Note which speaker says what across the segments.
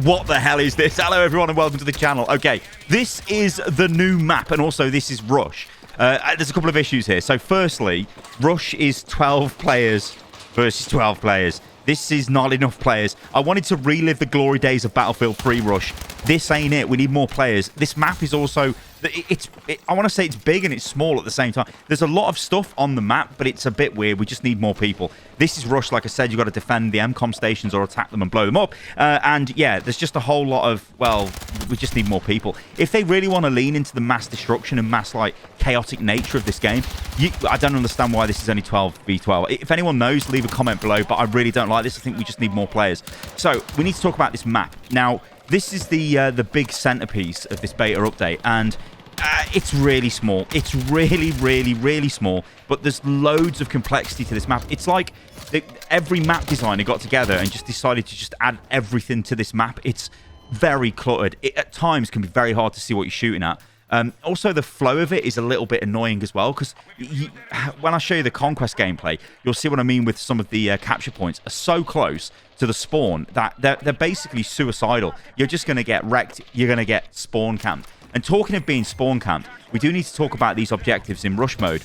Speaker 1: What the hell is this? Hello, everyone, and welcome to the channel. Okay, this is the new map, and also this is Rush. There's a couple of issues here. So, firstly, Rush is 12 players versus 12 players. This is not enough players. I wanted to relive the glory days of Battlefield 3 Rush. This ain't it. We need more players. This map is also... I want to say it's big and it's small at the same time. There's a lot of stuff on the map, but it's a bit weird. We just need more people. This is Rush. Like I said, you've got to defend the MCOM stations or attack them and blow them up. And yeah, there's just a whole lot of, well, we just need more people. If they really want to lean into the mass destruction and mass, like, chaotic nature of this game, I don't understand why this is only 12v12. If anyone knows, leave a comment below, but I really don't like this. I think we just need more players. So, we need to talk about this map. Now, this is the big centerpiece of this beta update, and it's really small. It's really, really, really small, but there's loads of complexity to this map. It's like every map designer got together and just decided to just add everything to this map. It's very cluttered. It, at times, can be very hard to see what you're shooting at. Also, the flow of it is a little bit annoying as well, because when I show you the Conquest gameplay, you'll see what I mean with some of the capture points are so close to the spawn that they're basically suicidal. You're just going to get wrecked. You're going to get spawn camped. And talking of being spawn camped, we do need to talk about these objectives in rush mode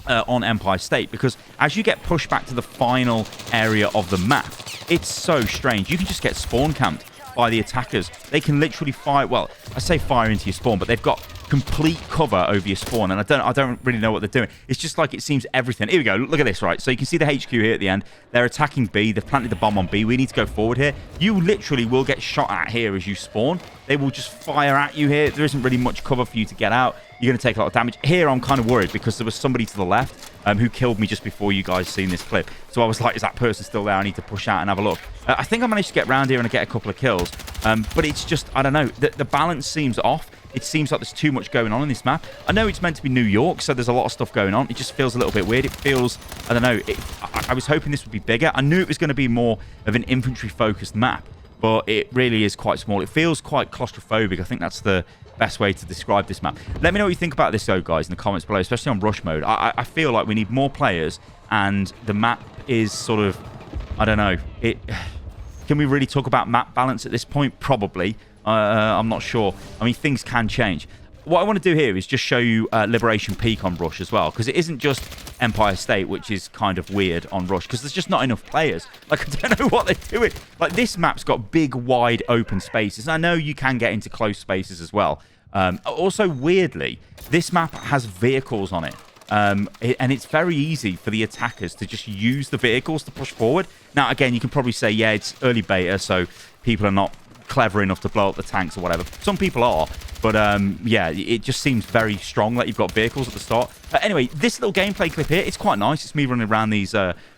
Speaker 1: on Empire State, because as you get pushed back to the final area of the map, it's so strange. You can just get spawn camped by the attackers. They can literally fire, well, I say fire into your spawn, but they've got complete cover over your spawn, and I don't really know what they're doing. It's just like it seems everything. Here we go. Look at this, right? So you can see the HQ here at the end. They're attacking B. They've planted the bomb on B. We need to go forward here. You literally will get shot at here as you spawn. They will just fire at you here. There isn't really much cover for you to get out. You're going to take a lot of damage. Here, I'm kind of worried because there was somebody to the left who killed me just before you guys seen this clip. So I was like, is that person still there? I need to push out and have a look. I think I managed to get around here and get a couple of kills. But it's just, I don't know. The balance seems off. It seems like there's too much going on in this map. I know it's meant to be New York, so there's a lot of stuff going on. It just feels a little bit weird. It feels, I don't know. I was hoping this would be bigger. I knew it was going to be more of an infantry-focused map, but it really is quite small. It feels quite claustrophobic. I think that's the best way to describe this map. Let me know what you think about this, though, guys, in the comments below, especially on rush mode. I feel like we need more players, and the map is sort of, I don't know. Can we really talk about map balance at this point? Probably. I'm not sure. I mean, things can change. What I want to do here is just show you Liberation Peak on Rush as well, because it isn't just Empire State, which is kind of weird on Rush, because there's just not enough players. Like, I don't know what they're doing. Like, this map's got big, wide, open spaces. I know you can get into close spaces as well. Also, weirdly, this map has vehicles on it. And it's very easy for the attackers to just use the vehicles to push forward. Now, again, you can probably say, yeah, it's early beta, so people are not clever enough to blow up the tanks or whatever. Some people are, but yeah, it just seems very strong that you've got vehicles at the start. Anyway, this little gameplay clip here, it's quite nice. It's me running around these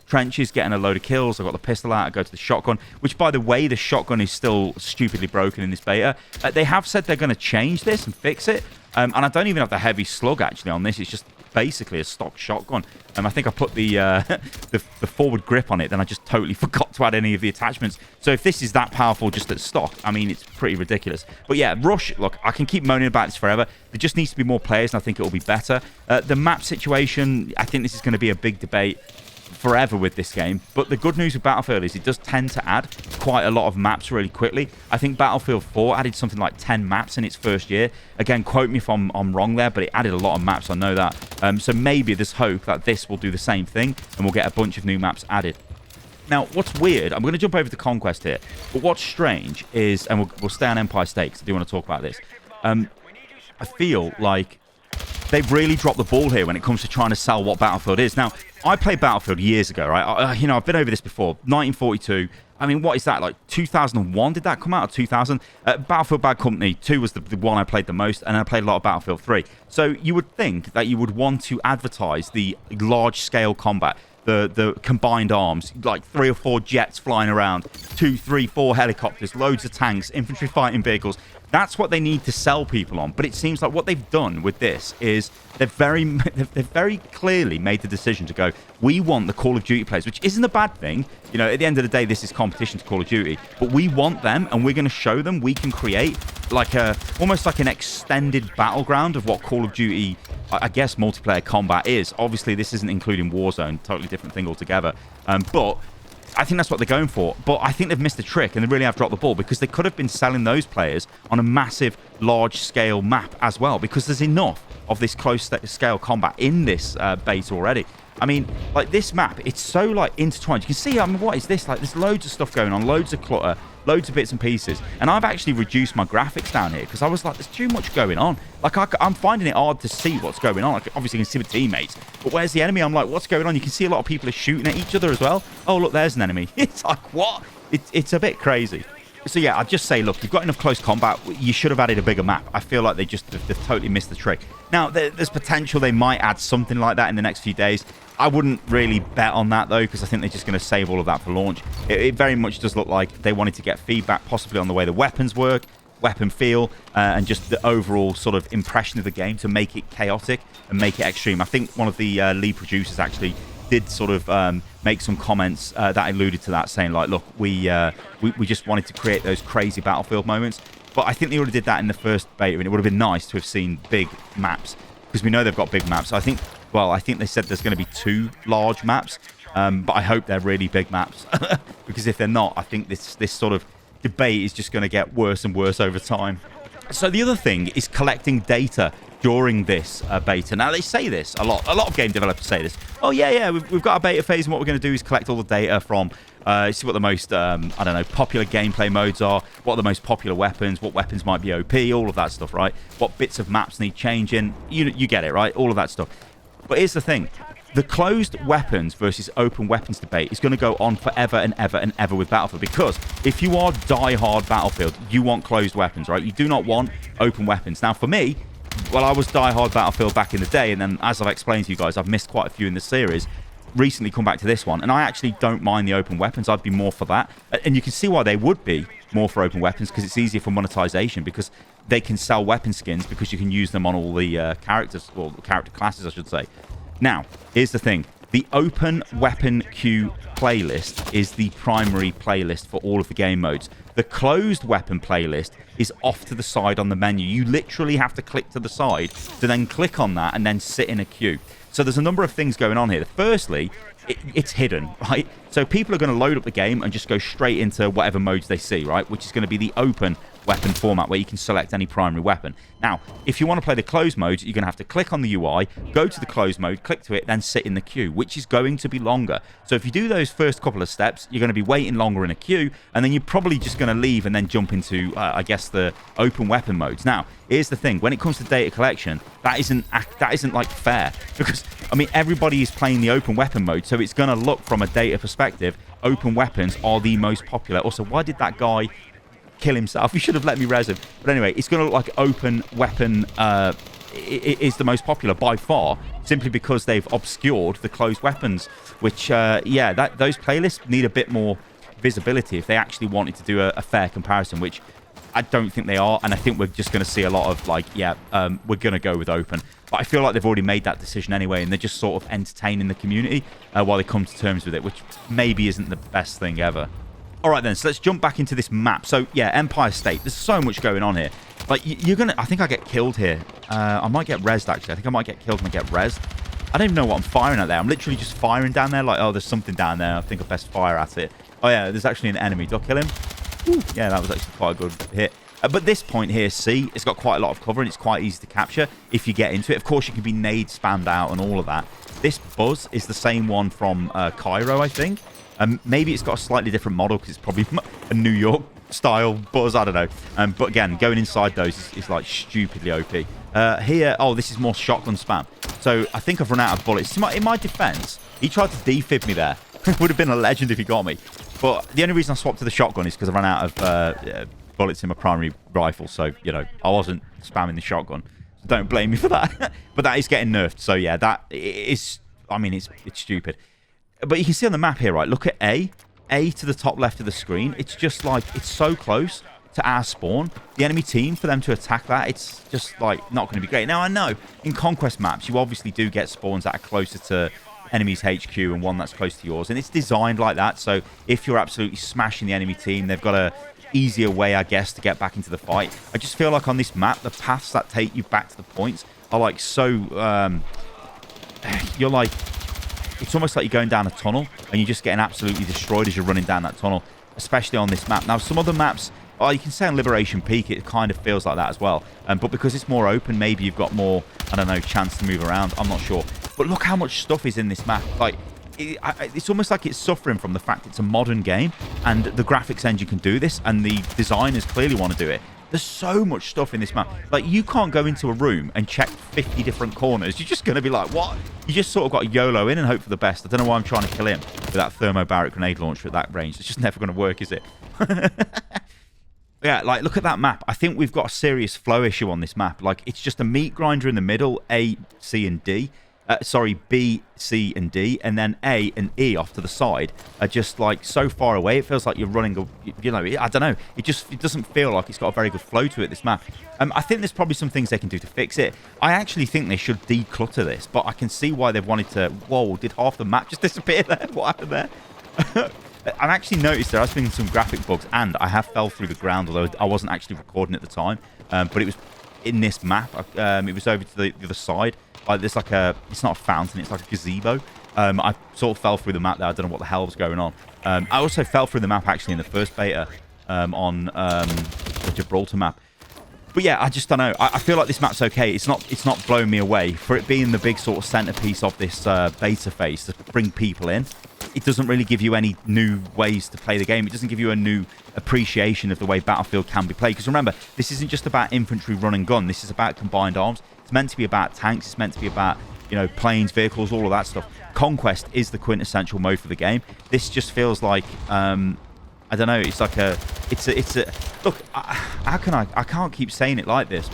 Speaker 1: trenches, getting a load of kills. I've got the pistol out. I go to the shotgun, which, by the way, the shotgun is still stupidly broken in this beta. They have said they're going to change this and fix it, and I don't even have the heavy slug, actually, on this. It's just basically a stock shotgun. I think I put the forward grip on it, then I just totally forgot to add any of the attachments. So if this is that powerful just at stock, I mean, it's pretty ridiculous. But yeah, Rush, look, I can keep moaning about this forever. There just needs to be more players, and I think it will be better. The map situation, I think this is going to be a big debate forever with this game. But the good news with Battlefield is it does tend to add quite a lot of maps really quickly. I think Battlefield 4 added something like 10 maps in its first year. Again, quote me if I'm wrong there, but it added a lot of maps, I know that. So maybe there's hope that this will do the same thing and we'll get a bunch of new maps added. Now, what's weird, I'm going to jump over to Conquest here, but what's strange is, and we'll stay on Empire State because I do want to talk about this. I feel like they've really dropped the ball here when it comes to trying to sell what Battlefield is. Now, I played Battlefield years ago, right? You know, I've been over this before. 1942. I mean, what is that? Like 2001? Did that come out? Or 2000? Battlefield Bad Company 2 was the one I played the most, and I played a lot of Battlefield 3. So you would think that you would want to advertise the large-scale combat, the combined arms, like 3 or 4 jets flying around, 2, 3, 4 helicopters, loads of tanks, infantry fighting vehicles. That's what they need to sell people on. But it seems like what they've done with this is they've very clearly made the decision to go, we want the Call of Duty players, which isn't a bad thing. You know, at the end of the day, this is competition to Call of Duty. But we want them, and we're going to show them we can create like almost like an extended battleground of what Call of Duty, I guess, multiplayer combat is. Obviously, this isn't including Warzone, totally different thing altogether. But I think that's what they're going for. But I think they've missed the trick, and they really have dropped the ball, because they could have been selling those players on a massive, large-scale map as well, because there's enough of this close-scale combat in this beta already. I mean, like, this map, it's so, like, intertwined. You can see, I mean, what is this? Like, there's loads of stuff going on, loads of clutter, loads of bits and pieces. And I've actually reduced my graphics down here, because I was like, there's too much going on. Like, I'm finding it hard to see what's going on. Like, obviously, you can see my teammates. But where's the enemy? I'm like, what's going on? You can see a lot of people are shooting at each other as well. Oh, look, there's an enemy. It's like, what? It's a bit crazy. So, yeah, I'd just say, look, you've got enough close combat. You should have added a bigger map. I feel like they've totally missed the trick. Now, there's potential they might add something like that in the next few days. I wouldn't really bet on that, though, because I think they're just going to save all of that for launch. It very much does look like they wanted to get feedback, possibly on the way the weapons work, weapon feel, and just the overall sort of impression of the game to make it chaotic and make it extreme. I think one of the lead producers actually did sort of make some comments that alluded to that, saying, like, look, we just wanted to create those crazy battlefield moments. But I think they already did that in the first beta, and it would have been nice to have seen big maps, because we know they've got big maps. I think they said there's going to be 2 large maps, but I hope they're really big maps, because if they're not, I think this sort of debate is just going to get worse and worse over time. So the other thing is collecting data during this beta. Now, they say this a lot. A lot of game developers say this. Oh, yeah, we've got a beta phase, and what we're going to do is collect all the data from, see what the most, I don't know, popular gameplay modes are, what are the most popular weapons, what weapons might be OP, all of that stuff, right? What bits of maps need changing. You get it, right? All of that stuff. But here's the thing. The closed weapons versus open weapons debate is going to go on forever and ever and ever with Battlefield, because if you are die-hard Battlefield, you want closed weapons, right? You do not want open weapons. Now, for me, well, I was die-hard Battlefield back in the day, and then, as I've explained to you guys, I've missed quite a few in the series. Recently come back to this one, and I actually don't mind the open weapons. I'd be more for that. And you can see why they would be more for open weapons, because it's easier for monetization, because they can sell weapon skins, because you can use them on all the characters, or character classes, I should say. Now, here's the thing. The open weapon queue playlist is the primary playlist for all of the game modes. The closed weapon playlist is off to the side on the menu. You literally have to click to the side to then click on that and then sit in a queue. So there's a number of things going on here. Firstly, it's hidden, right? So people are going to load up the game and just go straight into whatever modes they see, right? Which is going to be the open weapon format, where you can select any primary weapon. Now, if you want to play the closed modes, you're going to have to click on the UI, go to the closed mode, click to it, then sit in the queue, which is going to be longer. So if you do those first couple of steps, you're going to be waiting longer in a queue, and then you're probably just going to leave and then jump into, I guess, the open weapon modes. Now, here's the thing. When it comes to data collection, that isn't like fair, because, I mean, everybody is playing the open weapon mode, so it's going to look from a data perspective, open weapons are the most popular. Also, why did that guy kill himself? You should have let me res him. But anyway, it's going to look like open weapon is the most popular by far, simply because they've obscured the closed weapons, which, yeah, those playlists need a bit more visibility if they actually wanted to do a fair comparison, which I don't think they are. And I think we're just going to see a lot of, like, yeah, we're going to go with open. But I feel like they've already made that decision anyway, and they're just sort of entertaining the community while they come to terms with it, which maybe isn't the best thing ever. All right, then, so let's jump back into this map. So, yeah, Empire State. There's so much going on here. Like, you're going to... I think I get killed here. I might get rezzed, actually. I think I might get killed and I get rezzed. I don't even know what I'm firing at there. I'm literally just firing down there. Like, oh, there's something down there. I think I best fire at it. Oh, yeah, there's actually an enemy. Do I kill him? Ooh, yeah, that was actually quite a good hit. But this point here, C, it's got quite a lot of cover, and it's quite easy to capture if you get into it. Of course, you can be nade spammed out and all of that. This buzz is the same one from Cairo, I think. Maybe it's got a slightly different model, because it's probably a New York style buzz. I don't know. But again, going inside those is like stupidly OP. Here, oh, this is more shotgun spam. So I think I've run out of bullets. In my defense, he tried to defib me there. Would have been a legend if he got me. But the only reason I swapped to the shotgun is because I ran out of bullets in my primary rifle. So, you know, I wasn't spamming the shotgun. So don't blame me for that. But that is getting nerfed. So yeah, that is, I mean, it's stupid. But you can see on the map here, right? Look at A to the top left of the screen. It's just like, it's so close to our spawn. The enemy team, for them to attack that, it's just like not going to be great. Now, I know in Conquest maps, you obviously do get spawns that are closer to enemy's HQ and one that's close to yours. And it's designed like that. So if you're absolutely smashing the enemy team, they've got a easier way, I guess, to get back into the fight. I just feel like on this map, the paths that take you back to the points are like so... you're like... it's almost like you're going down a tunnel and you're just getting absolutely destroyed as you're running down that tunnel, especially on this map. Now, some other maps, oh, you can say on Liberation Peak, it kind of feels like that as well. But because it's more open, maybe you've got more, I don't know, chance to move around. I'm not sure. But look how much stuff is in this map. Like, it's almost like it's suffering from the fact it's a modern game and the graphics engine can do this and the designers clearly want to do it. There's so much stuff in this map. Like, you can't go into a room and check 50 different corners. You're just going to be like, what? You just sort of got to YOLO in and hope for the best. I don't know why I'm trying to kill him with that thermobaric grenade launcher at that range. It's just never going to work, is it? Yeah, like, look at that map. I think we've got a serious flow issue on this map. Like, it's just a meat grinder in the middle, A, C, and D. Sorry, B, C, and D, and then A and E off to the side are just like so far away. It feels like you're running, you know, I don't know. It doesn't feel like it's got a very good flow to it, this map. I think there's probably some things they can do to fix it. I actually think they should declutter this, but I can see why they've wanted to. Whoa, did half the map just disappear there? What happened there? I've actually noticed there has been some graphic bugs, and I have fell through the ground, although I wasn't actually recording at the time. But it was in this map. It was over to the other side. There's like it's not a fountain, it's like a gazebo. I sort of fell through the map there. I don't know what the hell was going on. I also fell through the map actually in the first beta on the Gibraltar map. But yeah, I just don't know. I feel like this map's okay. It's not blowing me away. For it being the big sort of centerpiece of this beta phase to bring people in, it doesn't really give you any new ways to play the game. It doesn't give you a new appreciation of the way Battlefield can be played. Because remember, this isn't just about infantry, run and gun. This is about combined arms. It's meant to be about tanks. It's meant to be about, you know, planes, vehicles, all of that stuff. Conquest is the quintessential mode for the game. This just feels like, I don't know. It's like it's a. Look, how can I can't keep saying it like this.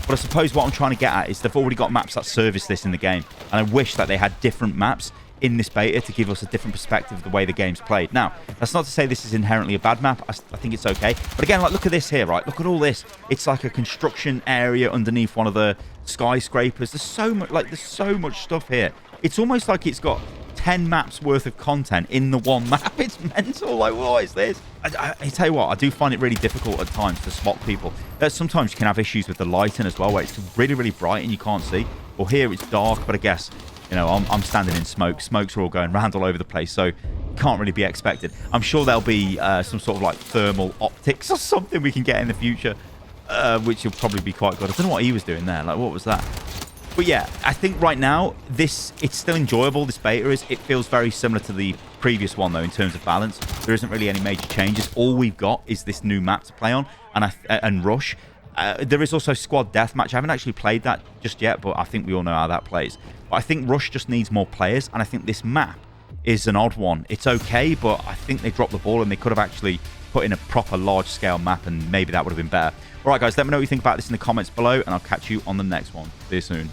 Speaker 1: But I suppose what I'm trying to get at is they've already got maps that service this in the game, and I wish that they had different maps in this beta to give us a different perspective of the way the game's played. Now, that's not to say this is inherently a bad map. I think it's okay. But again, like, look at this here, right? Look at all this. It's like a construction area underneath one of the skyscrapers. There's so much stuff here. It's almost like it's got 10 maps worth of content in the one map. It's mental. Like, what is this? I tell you what, I do find it really difficult at times to spot people. Sometimes you can have issues with the lighting as well, where it's really, really bright and you can't see. Well, here it's dark, but I guess, you know, I'm standing in smoke. Smokes are all going around all over the place, so can't really be expected. I'm sure there'll be some sort of like thermal optics or something we can get in the future, which will probably be quite good. I don't know what he was doing there. Like, what was that? But yeah, I think right now, it's still enjoyable, this beta is. It feels very similar to the previous one, though, in terms of balance. There isn't really any major changes. All we've got is this new map to play on, and Rush. There is also Squad Deathmatch. I haven't actually played that just yet, but I think we all know how that plays. But I think Rush just needs more players, and I think this map is an odd one. It's okay, but I think they dropped the ball, and they could have actually put in a proper large-scale map, and maybe that would have been better. All right, guys, let me know what you think about this in the comments below, and I'll catch you on the next one. See you soon.